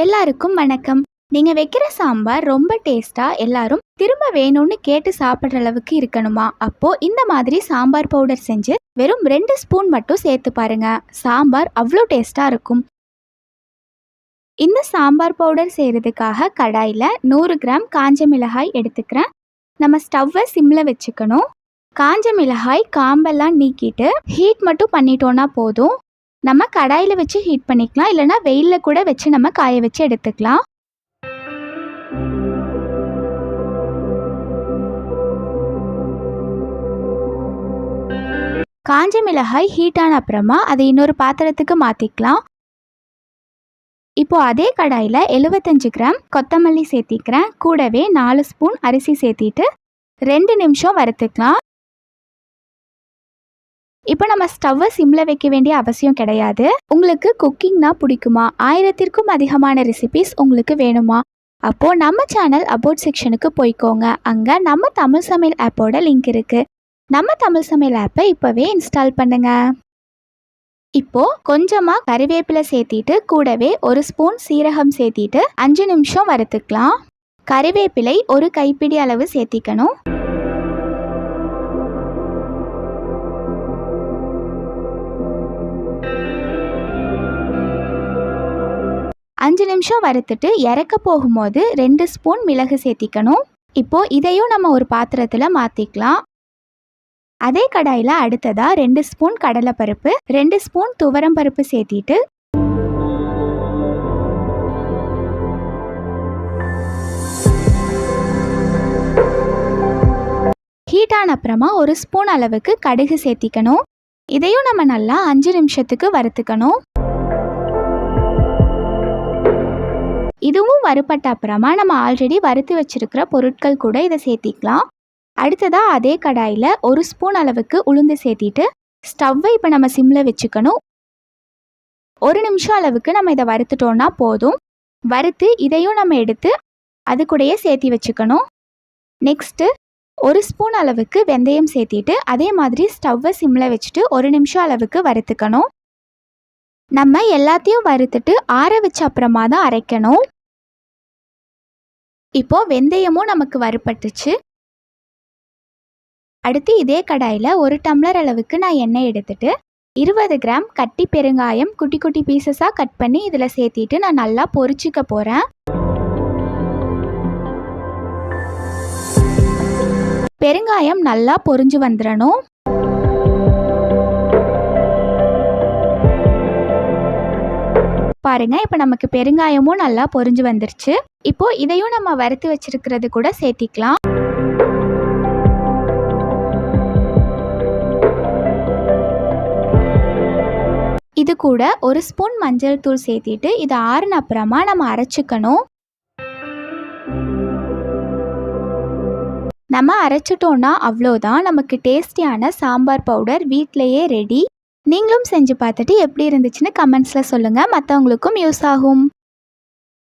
எல்லாருக்கும் வணக்கம். நீங்க வைக்கிற சாம்பார் ரொம்ப டேஸ்டா எல்லாரும் திரும்ப வேணும்னு கேட்டு சாப்பிட்ற அளவுக்கு இருக்கணுமா? அப்போ இந்த மாதிரி சாம்பார் பவுடர் செஞ்சு வெறும் 2 ஸ்பூன் மட்டும் சேர்த்து பாருங்க. சாம்பார் அவ்வளோ டேஸ்டா இருக்கும். இந்த சாம்பார் பவுடர் செய்யறதுக்காக கடாயில் 100 கிராம் காஞ்ச மிளகாய் எடுத்துக்கிறேன். நம்ம ஸ்டவ்வை சிம்மில் வச்சுக்கணும். காஞ்ச மிளகாய் காம்பெல்லாம் நீக்கிட்டு ஹீட் மட்டும் பண்ணிட்டோன்னா போதும். நம்ம கடாயில் வச்சு ஹீட் பண்ணிக்கலாம், இல்லைனா வெயிலில் கூட வச்சு நம்ம காய வச்சு எடுத்துக்கலாம். காஞ்ச மிளகாய் ஹீட்டான அப்புறமா அதை இன்னொரு பாத்திரத்துக்கு மாற்றிக்கலாம். இப்போ அதே கடாயில் 75 கிராம் கொத்தமல்லி சேர்த்திக்கிறேன். கூடவே 4 ஸ்பூன் அரிசி சேர்த்திட்டு 2 நிமிஷம் வறுத்துக்கலாம். இப்போ நம்ம ஸ்டவ்வை சிம்மில் வைக்க வேண்டிய அவசியம் கிடையாது. உங்களுக்கு குக்கிங்னா பிடிக்குமா? 1000க்கும் அதிகமான ரெசிபிஸ் உங்களுக்கு வேணுமா? அப்போது நம்ம சேனல் அபவுட் செக்ஷனுக்கு போய்க்கோங்க. அங்கே நம்ம தமிழ் சமையல் ஆப்போட லிங்க் இருக்குது. நம்ம தமிழ் சமையல் ஆப்பை இப்போவே இன்ஸ்டால் பண்ணுங்க. இப்போது கொஞ்சமாக கறிவேப்பிலை சேர்த்திட்டு கூடவே 1 ஸ்பூன் சீரகம் சேர்த்திட்டு 5 நிமிஷம் வறுத்துக்கலாம். கறிவேப்பிலை 1 கைப்பிடி அளவு சேர்த்திக்கணும். 5 நிமிஷம் வறுத்துட்டு இறக்க போகும்போது 2 ஸ்பூன் மிளகு சேர்த்திக்கணும். இப்போது இதையும் நம்ம ஒரு பாத்திரத்தில் மாற்றிக்கலாம். அதே கடாயில் அடுத்ததாக 2 ஸ்பூன் கடலைப்பருப்பு, 2 ஸ்பூன் துவரம் பருப்பு சேர்த்திட்டு ஹீட்டான அப்புறமா 1 ஸ்பூன் அளவுக்கு கடுகு சேர்த்திக்கணும். இதையும் நம்ம நல்லா 5 நிமிஷத்துக்கு வறுத்துக்கணும். இதுவும் வறுப்பட்ட அப்புறமா நம்ம ஆல்ரெடி வறுத்து வச்சிருக்கிற பொருட்கள் கூட இதை சேர்த்திக்கலாம். அடுத்ததாக அதே கடாயில் 1 ஸ்பூன் அளவுக்கு உளுந்து சேர்த்திட்டு ஸ்டவ்வை இப்போ நம்ம சிம்மில் வச்சுக்கணும். 1 நிமிஷம் அளவுக்கு நம்ம இதை வறுத்துட்டோன்னா போதும். வறுத்து இதையும் நம்ம எடுத்து அது கூடயே சேர்த்தி வச்சுக்கணும். நெக்ஸ்ட்டு 1 ஸ்பூன் அளவுக்கு வெந்தயம் சேர்த்திட்டு அதே மாதிரி ஸ்டவ்வை சிம்மில் வச்சுட்டு 1 நிமிஷம் அளவுக்கு வறுத்துக்கணும். நம்ம எல்லாத்தையும் வறுத்துட்டு ஆற வச்ச அப்புறமா தான் அரைக்கணும். இப்போது வெந்தயமும் நமக்கு வறுப்பட்டுச்சு. அடுத்து இதே கடாயில் 1 டம்ளர் அளவுக்கு நான் எண்ணெய் எடுத்துட்டு 20 கிராம் கட்டி பெருங்காயம் குட்டி குட்டி பீசஸாக கட் பண்ணி இதில் சேர்த்திட்டு நான் நல்லா பொரிச்சிக்க போகிறேன். பெருங்காயம் நல்லா பொரிஞ்சு வந்துடணும். பாருங்க, இப்போ நமக்கு பெருங்காயமும் நல்லா பொரிஞ்சு வந்துருச்சு. இப்போ இதையும் நம்ம வறுத்து வச்சிருக்கிறது கூட சேர்த்திக்கலாம். இது கூட 1 ஸ்பூன் மஞ்சள் தூள் சேர்த்திட்டு இதை ஆறுன அப்புறமா நம்ம அரைச்சிக்கணும். நம்ம அரைச்சிட்டோன்னா அவ்வளோதான், நமக்கு டேஸ்டியான சாம்பார் பவுடர் வீட்டிலையே ரெடி. நீங்களும் செஞ்சு பார்த்துட்டு எப்படி இருந்துச்சுன்னு கமெண்ட்ஸில் சொல்லுங்கள். மற்றவங்களுக்கும் யூஸ் ஆகும்.